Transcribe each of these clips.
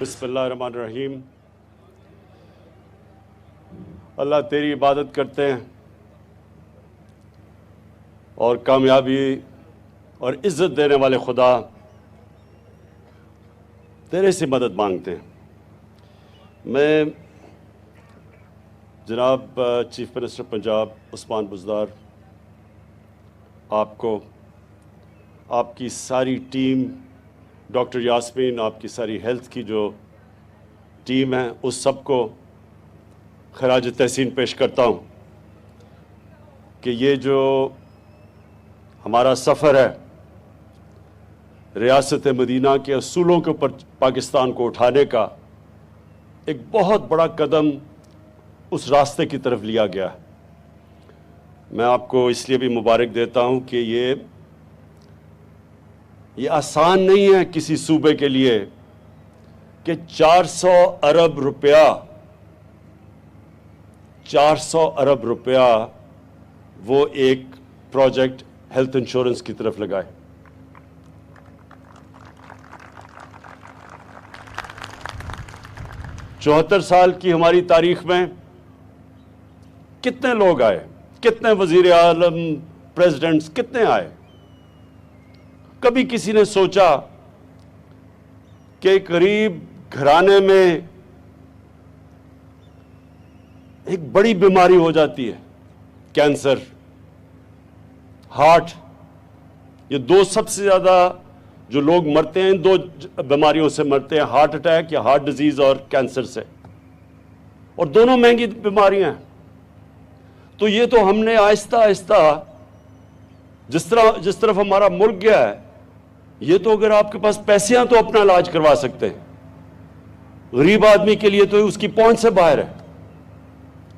بسم اللہ الرحمن الرحیم۔ اللہ تیری عبادت کرتے ہیں اور کامیابی اور عزت دینے والے خدا تیرے سے مدد مانگتے ہیں۔ میں جناب چیف منسٹر پنجاب عثمان بزدار آپ کو، آپ کی ساری ٹیم، ڈاکٹر یاسمین، آپ کی ساری ہیلتھ کی جو ٹیم ہے، اس سب کو خراج تحسین پیش کرتا ہوں کہ یہ جو ہمارا سفر ہے ریاست مدینہ کے اصولوں کے اوپر پاکستان کو اٹھانے کا، ایک بہت بڑا قدم اس راستے کی طرف لیا گیا ہے۔ میں آپ کو اس لیے بھی مبارک دیتا ہوں کہ یہ آسان نہیں ہے کسی صوبے کے لیے کہ 400 ارب روپیہ وہ ایک پروجیکٹ ہیلتھ انشورنس کی طرف لگائے۔ چوہتر سال کی ہماری تاریخ میں کتنے لوگ آئے، کتنے وزیر اعظم، پریزیڈنٹس کتنے آئے؟ کبھی کسی نے سوچا کہ غریب گھرانے میں ایک بڑی بیماری ہو جاتی ہے، کینسر، ہارٹ، یہ دو سب سے زیادہ جو لوگ مرتے ہیں، ان دو بیماریوں سے مرتے ہیں، ہارٹ اٹیک یا ہارٹ ڈیزیز اور کینسر سے، اور دونوں مہنگی بیماریاں ہیں۔ تو یہ تو ہم نے آہستہ آہستہ جس طرف ہمارا ملک گیا ہے، یہ تو اگر آپ کے پاس پیسے ہیں تو اپنا علاج کروا سکتے ہیں، غریب آدمی کے لیے تو اس کی پہنچ سے باہر ہے۔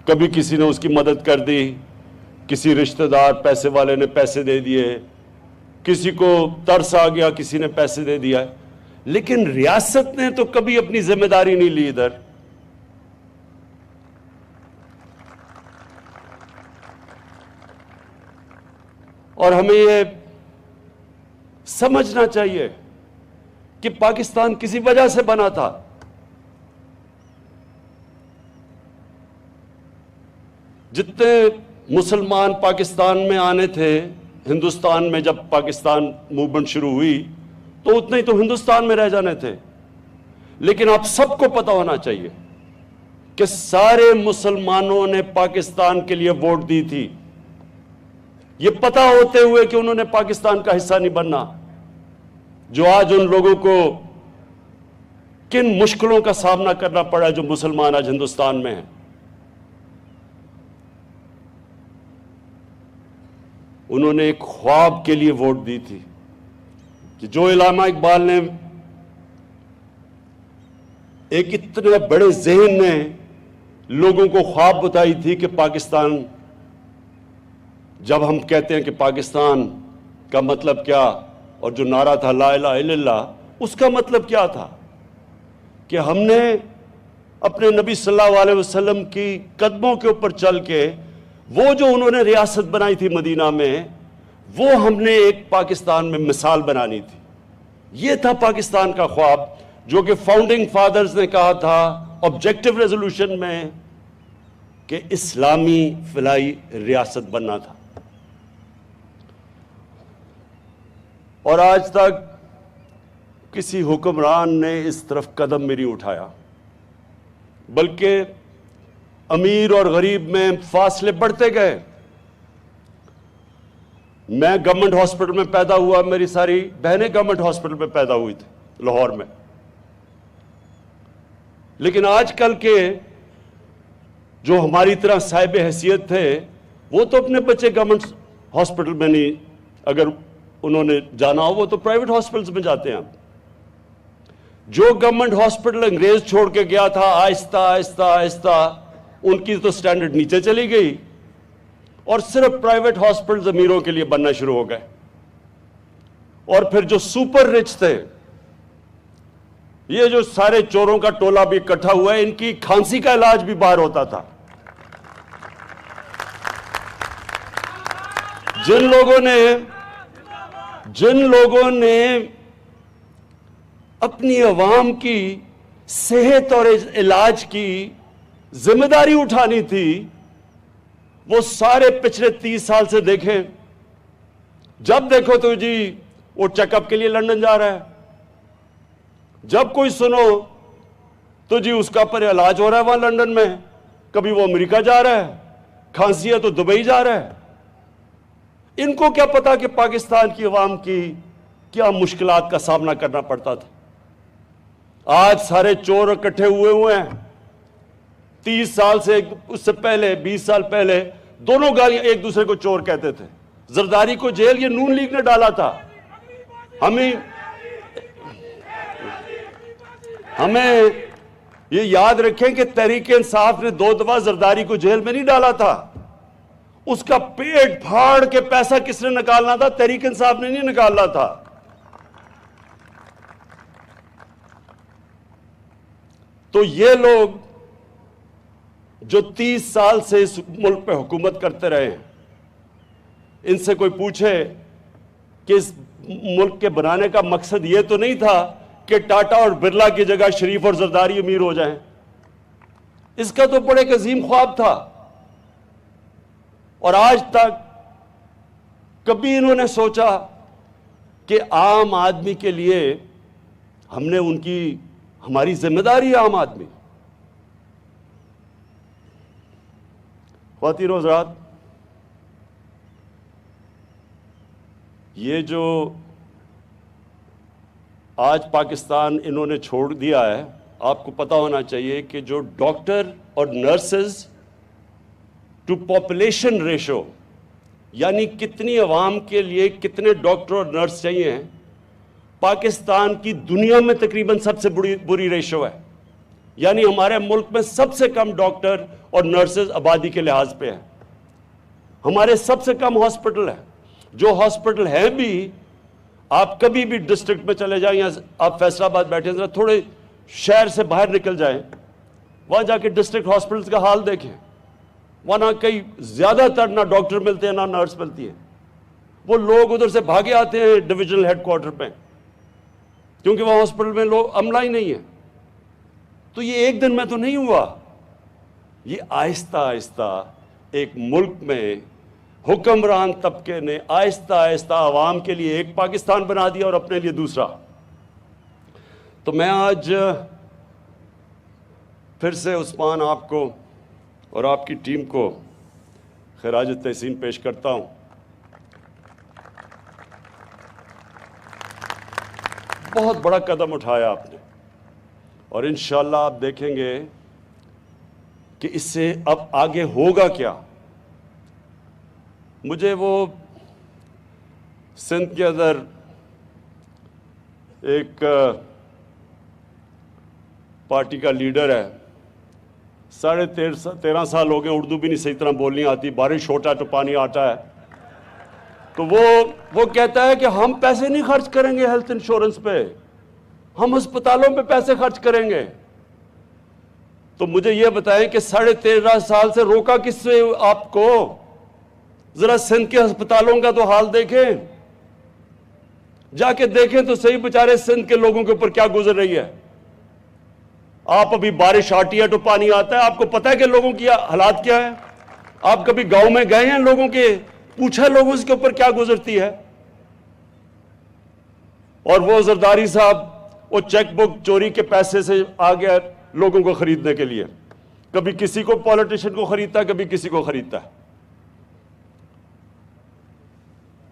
کبھی کسی نے اس کی مدد کر دی، کسی رشتہ دار پیسے والے نے پیسے دے دیے، کسی کو ترس آ گیا، کسی نے پیسے دے دیا، لیکن ریاست نے تو کبھی اپنی ذمہ داری نہیں لی ادھر۔ اور ہمیں یہ سمجھنا چاہیے کہ پاکستان کسی وجہ سے بنا تھا۔ جتنے مسلمان پاکستان میں آنے تھے، ہندوستان میں جب پاکستان موومنٹ شروع ہوئی تو اتنے ہی تو ہندوستان میں رہ جانے تھے، لیکن آپ سب کو پتہ ہونا چاہیے کہ سارے مسلمانوں نے پاکستان کے لیے ووٹ دی تھی، یہ پتہ ہوتے ہوئے کہ انہوں نے پاکستان کا حصہ نہیں بننا۔ جو آج ان لوگوں کو کن مشکلوں کا سامنا کرنا پڑا ہے، جو مسلمان آج ہندوستان میں ہیں، انہوں نے ایک خواب کے لیے ووٹ دی تھی کہ جو علامہ اقبال نے ایک اتنے بڑے ذہن نے لوگوں کو خواب بتائی تھی کہ پاکستان، جب ہم کہتے ہیں کہ پاکستان کا مطلب کیا، اور جو نعرہ تھا لا الہ الا اللہ، اس کا مطلب کیا تھا کہ ہم نے اپنے نبی صلی اللہ علیہ وسلم کی قدموں کے اوپر چل کے وہ جو انہوں نے ریاست بنائی تھی مدینہ میں، وہ ہم نے ایک پاکستان میں مثال بنانی تھی۔ یہ تھا پاکستان کا خواب، جو کہ فاؤنڈنگ فادرز نے کہا تھا آبجیکٹو ریزولوشن میں کہ اسلامی فلاحی ریاست بننا تھا۔ اور آج تک کسی حکمران نے اس طرف قدم بھی نہیں اٹھایا، بلکہ امیر اور غریب میں فاصلے بڑھتے گئے۔ میں گورنمنٹ ہاسپٹل میں پیدا ہوا، میری ساری بہنیں گورنمنٹ ہاسپٹل میں پیدا ہوئی تھی لاہور میں، لیکن آج کل کے جو ہماری طرح صاحب حیثیت تھے، وہ تو اپنے بچے گورنمنٹ ہاسپٹل میں نہیں، اگر انہوں نے جانا ہو وہ تو پرائیویٹ ہاسپٹلز میں جاتے ہیں۔ جو گورنمنٹ ہاسپٹل انگریز چھوڑ کے گیا تھا، آہستہ آہستہ آہستہ ان کی تو سٹینڈرڈ نیچے چلی گئی، اور صرف پرائیویٹ ہاسپٹلز امیروں کے لیے بننا شروع ہو گئے۔ اور پھر جو سپر رچ تھے، یہ جو سارے چوروں کا ٹولہ بھی اکٹھا ہوا ہے، ان کی کھانسی کا علاج بھی باہر ہوتا تھا۔ جن لوگوں نے اپنی عوام کی صحت اور علاج کی ذمہ داری اٹھانی تھی، وہ سارے پچھلے 30 سال سے دیکھیں، جب دیکھو تو جی وہ چیک اپ کے لیے لندن جا رہا ہے، جب کوئی سنو تو جی اس کا پر علاج ہو رہا ہے وہاں لندن میں، کبھی وہ امریکہ جا رہا ہے، کھانسی ہے تو دبئی جا رہا ہے۔ ان کو کیا پتا کہ پاکستان کی عوام کی کیا مشکلات کا سامنا کرنا پڑتا تھا۔ آج سارے چور اکٹھے ہوئے ہیں۔ 30 سال سے، اس سے پہلے 20 سال پہلے دونوں گالیاں ایک دوسرے کو چور کہتے تھے۔ زرداری کو جیل یہ نون لیگ نے ڈالا تھا۔ ہمیں یہ یاد رکھیں کہ تحریک انصاف نے 2 دفعہ زرداری کو جیل میں نہیں ڈالا تھا۔ اس کا پیٹ پھاڑ کے پیسہ کس نے نکالنا تھا؟ تحریک انصاف نے نہیں نکالنا تھا۔ تو یہ لوگ جو 30 سال سے اس ملک پہ حکومت کرتے رہے ہیں، ان سے کوئی پوچھے کہ اس ملک کے بنانے کا مقصد یہ تو نہیں تھا کہ ٹاٹا اور برلا کی جگہ شریف اور زرداری امیر ہو جائیں۔ اس کا تو بڑے ایک عظیم خواب تھا، اور آج تک کبھی انہوں نے سوچا کہ عام آدمی کے لیے ہم نے ہماری ذمہ داری ہے عام آدمی۔ خواتین و حضرات، یہ جو آج پاکستان انہوں نے چھوڑ دیا ہے، آپ کو پتا ہونا چاہیے کہ جو ڈاکٹر اور نرسز ٹو پاپولیشن ریشو، یعنی کتنی عوام کے لیے کتنے ڈاکٹر اور نرس چاہیے، پاکستان کی دنیا میں تقریباً سب سے بری ریشو ہے۔ یعنی ہمارے ملک میں سب سے کم ڈاکٹر اور نرسز آبادی کے لحاظ پہ ہیں۔ ہمارے سب سے کم ہاسپٹل ہیں۔ جو ہاسپٹل ہیں بھی، آپ کبھی بھی ڈسٹرکٹ میں چلے جائیں، یا آپ فیصل آباد بیٹھیں، ذرا تھوڑے شہر سے باہر نکل جائیں، وہاں جا کے ڈسٹرکٹ ہاسپٹلز کا حال دیکھیں، وہاں کئی زیادہ تر نہ ڈاکٹر ملتے ہیں نہ نرس ملتی ہیں۔ وہ لوگ ادھر سے بھاگے آتے ہیں ڈویژنل ہیڈ کوارٹر پہ، کیونکہ وہاں ہاسپٹل میں لوگ عملہ ہی نہیں ہے۔ تو یہ ایک دن میں تو نہیں ہوا، یہ آہستہ آہستہ ایک ملک میں حکمران طبقے نے آہستہ آہستہ عوام کے لیے ایک پاکستان بنا دیا اور اپنے لیے دوسرا۔ تو میں آج پھر سے عثمان آپ کو اور آپ کی ٹیم کو خراج تحسین پیش کرتا ہوں۔ بہت بڑا قدم اٹھایا آپ نے، اور انشاءاللہ آپ دیکھیں گے کہ اس سے اب آگے ہوگا کیا۔ مجھے وہ سندھ کے اندر ایک پارٹی کا لیڈر ہے، 13.5 سال ہو گئے، اردو بھی نہیں صحیح طرح بولنی آتی، بارش ہوتا تو پانی آتا ہے، تو وہ کہتا ہے کہ ہم پیسے نہیں خرچ کریں گے ہیلتھ انشورنس پہ، ہم ہسپتالوں پہ پیسے خرچ کریں گے۔ تو مجھے یہ بتائیں کہ 13.5 سال سے روکا کس سے آپ کو؟ ذرا سندھ کے ہسپتالوں کا تو حال دیکھیں، جا کے دیکھیں تو صحیح، بیچارے سندھ کے لوگوں کے اوپر کیا گزر رہی ہے۔ آپ ابھی بارش آتی ہے تو پانی آتا ہے، آپ کو پتہ ہے کہ لوگوں کی حالات کیا ہے؟ آپ کبھی گاؤں میں گئے ہیں لوگوں کے، پوچھا لوگوں اس کے اوپر کیا گزرتی ہے؟ اور وہ زرداری صاحب وہ چیک بک چوری کے پیسے سے آ گیا لوگوں کو خریدنے کے لیے، کبھی کسی کو پولیٹیشن کو خریدتا ہے، کبھی کسی کو خریدتا ہے۔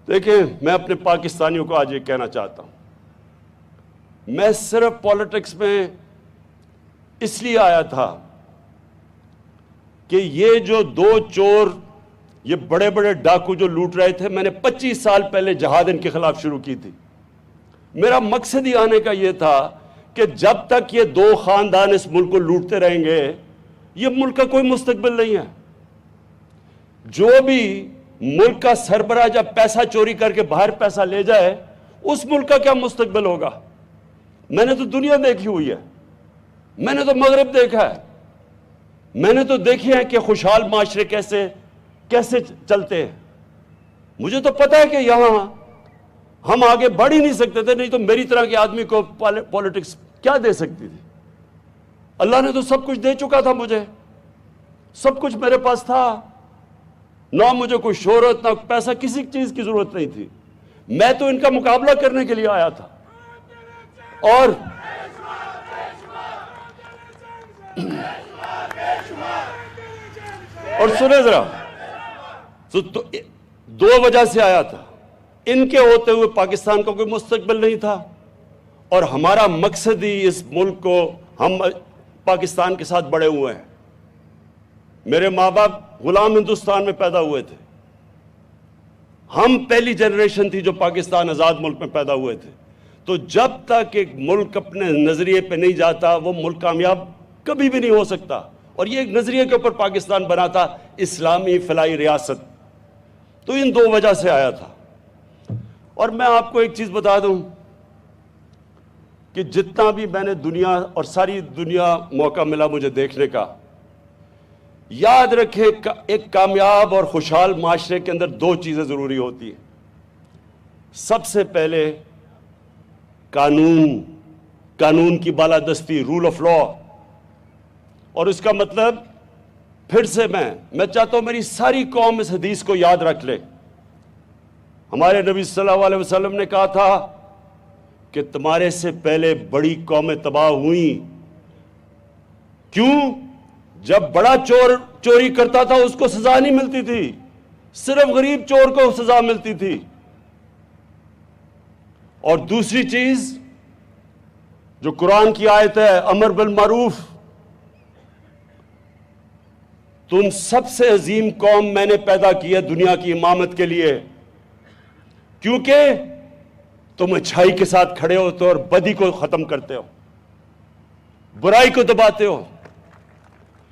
دیکھیں، میں اپنے پاکستانیوں کو آج یہ کہنا چاہتا ہوں، میں صرف پولیٹکس میں اس لیے آیا تھا کہ یہ جو 2 چور، یہ بڑے بڑے ڈاکو جو لوٹ رہے تھے، میں نے 25 سال پہلے جہاد ان کے خلاف شروع کی تھی۔ میرا مقصد ہی آنے کا یہ تھا کہ جب تک یہ 2 خاندان اس ملک کو لوٹتے رہیں گے، یہ ملک کا کوئی مستقبل نہیں ہے۔ جو بھی ملک کا سربراہ جب پیسہ چوری کر کے باہر پیسہ لے جائے، اس ملک کا کیا مستقبل ہوگا؟ میں نے تو دنیا دیکھی ہوئی ہے، میں نے تو مغرب دیکھا ہے، میں نے تو دیکھے ہیں کہ خوشحال معاشرے کیسے چلتے ہیں۔ مجھے تو پتا ہے کہ یہاں ہم آگے بڑھ ہی نہیں سکتے تھے، نہیں تو میری طرح کے آدمی کو پولیٹکس کیا دے سکتی تھی۔ اللہ نے تو سب کچھ دے چکا تھا مجھے، سب کچھ میرے پاس تھا، نہ مجھے کوئی شہرت نہ پیسہ، کسی چیز کی ضرورت نہیں تھی، میں تو ان کا مقابلہ کرنے کے لیے آیا تھا۔ اور سنیں ذرا، دو وجہ سے آیا تھا، ان کے ہوتے ہوئے پاکستان کا کوئی مستقبل نہیں تھا، اور ہمارا مقصد ہی اس ملک کو، ہم پاکستان کے ساتھ بڑے ہوئے ہیں، میرے ماں باپ غلام ہندوستان میں پیدا ہوئے تھے، ہم پہلی جنریشن تھی جو پاکستان آزاد ملک میں پیدا ہوئے تھے، تو جب تک ایک ملک اپنے نظریے پہ نہیں جاتا وہ ملک کامیاب کبھی بھی نہیں ہو سکتا، اور یہ ایک نظریے کے اوپر پاکستان بنا تھا، اسلامی فلاحی ریاست، تو ان دو وجہ سے آیا تھا۔ اور میں آپ کو ایک چیز بتا دوں کہ جتنا بھی میں نے دنیا اور ساری دنیا موقع ملا مجھے دیکھنے کا، یاد رکھیں ایک کامیاب اور خوشحال معاشرے کے اندر دو چیزیں ضروری ہوتی ہیں۔ سب سے پہلے قانون کی بالادستی، رول آف لا، اور اس کا مطلب پھر سے میں چاہتا ہوں میری ساری قوم اس حدیث کو یاد رکھ لے۔ ہمارے نبی صلی اللہ علیہ وسلم نے کہا تھا کہ تمہارے سے پہلے بڑی قومیں تباہ ہوئیں، کیوں؟ جب بڑا چور چوری کرتا تھا اس کو سزا نہیں ملتی تھی، صرف غریب چور کو سزا ملتی تھی۔ اور دوسری چیز جو قرآن کی آیت ہے، امر بالمعروف، تم سب سے عظیم قوم میں نے پیدا کی ہے دنیا کی امامت کے لیے، کیونکہ تم اچھائی کے ساتھ کھڑے ہوتے ہو اور بدی کو ختم کرتے ہو، برائی کو دباتے ہو۔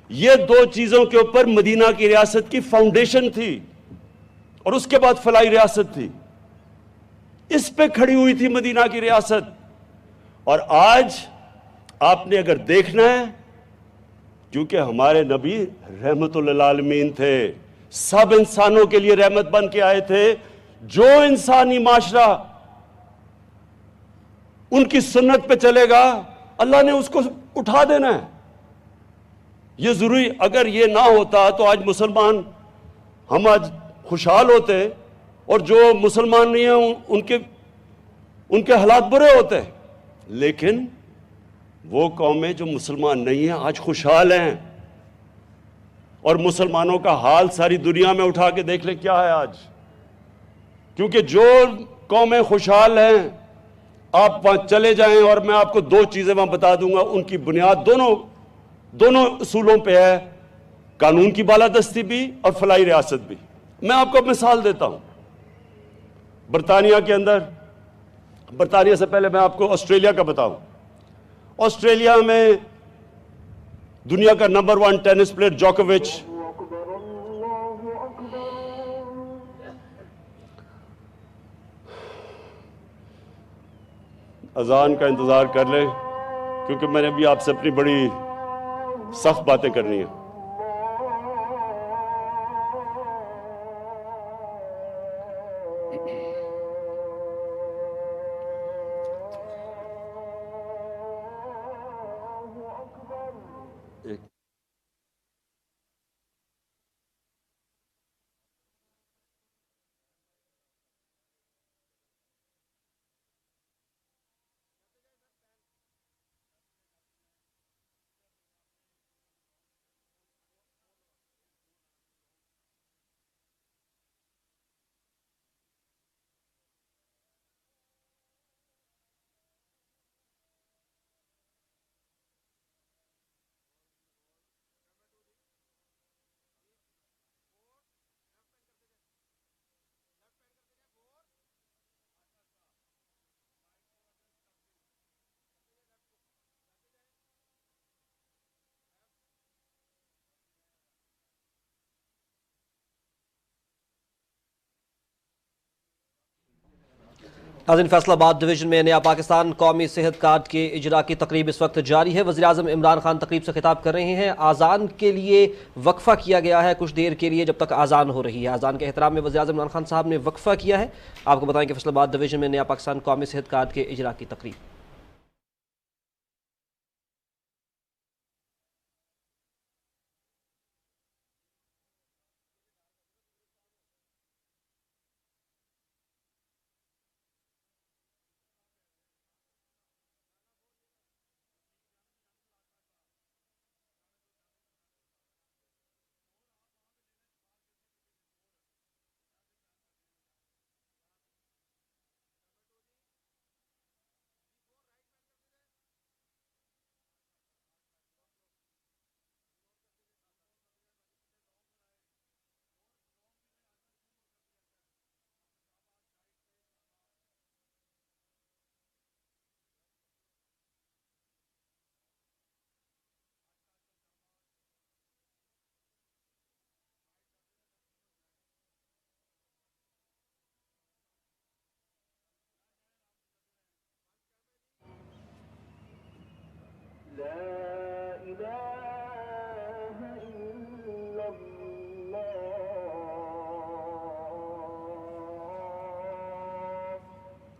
یہ دو چیزوں کے اوپر مدینہ کی ریاست کی فاؤنڈیشن تھی، اور اس کے بعد فلاحی ریاست تھی، اس پہ کھڑی ہوئی تھی مدینہ کی ریاست۔ اور آج آپ نے اگر دیکھنا ہے، کیونکہ ہمارے نبی رحمت للعالمین تھے، سب انسانوں کے لیے رحمت بن کے آئے تھے، جو انسانی معاشرہ ان کی سنت پہ چلے گا اللہ نے اس کو اٹھا دینا ہے۔ یہ ضروری، اگر یہ نہ ہوتا تو آج مسلمان، ہم آج خوشحال ہوتے، اور جو مسلمان نہیں ہیں ان کے حالات برے ہوتے، لیکن وہ قومیں جو مسلمان نہیں ہیں آج خوشحال ہیں، اور مسلمانوں کا حال ساری دنیا میں اٹھا کے دیکھ لیں کیا ہے آج، کیونکہ جو قومیں خوشحال ہیں آپ وہاں چلے جائیں، اور میں آپ کو دو چیزیں وہاں بتا دوں گا، ان کی بنیاد دونوں اصولوں پہ ہے، قانون کی بالادستی بھی اور فلاحی ریاست بھی۔ میں آپ کو مثال دیتا ہوں، برطانیہ کے اندر، برطانیہ سے پہلے میں آپ کو آسٹریلیا کا بتاؤں۔ آسٹریلیا میں دنیا کا نمبر 1 ٹینس پلیئر جوکووچ، اذان کا انتظار کر لیں کیونکہ میں نے بھی آپ سے اپنی بڑی سخت باتیں کرنی ہیں۔ ناظرین، فیصل آباد ڈویژن میں نیا پاکستان قومی صحت کارڈ کے اجرا کی تقریب اس وقت جاری ہے۔ وزیراعظم عمران خان تقریب سے خطاب کر رہے ہیں۔ آذان کے لیے وقفہ کیا گیا ہے کچھ دیر کے لیے جب تک آذان ہو رہی ہے۔ آذان کے احترام میں وزیراعظم عمران خان صاحب نے وقفہ کیا ہے۔ آپ کو بتائیں کہ فیصل آباد ڈویژن میں نیا پاکستان قومی صحت کارڈ کے اجرا کی تقریب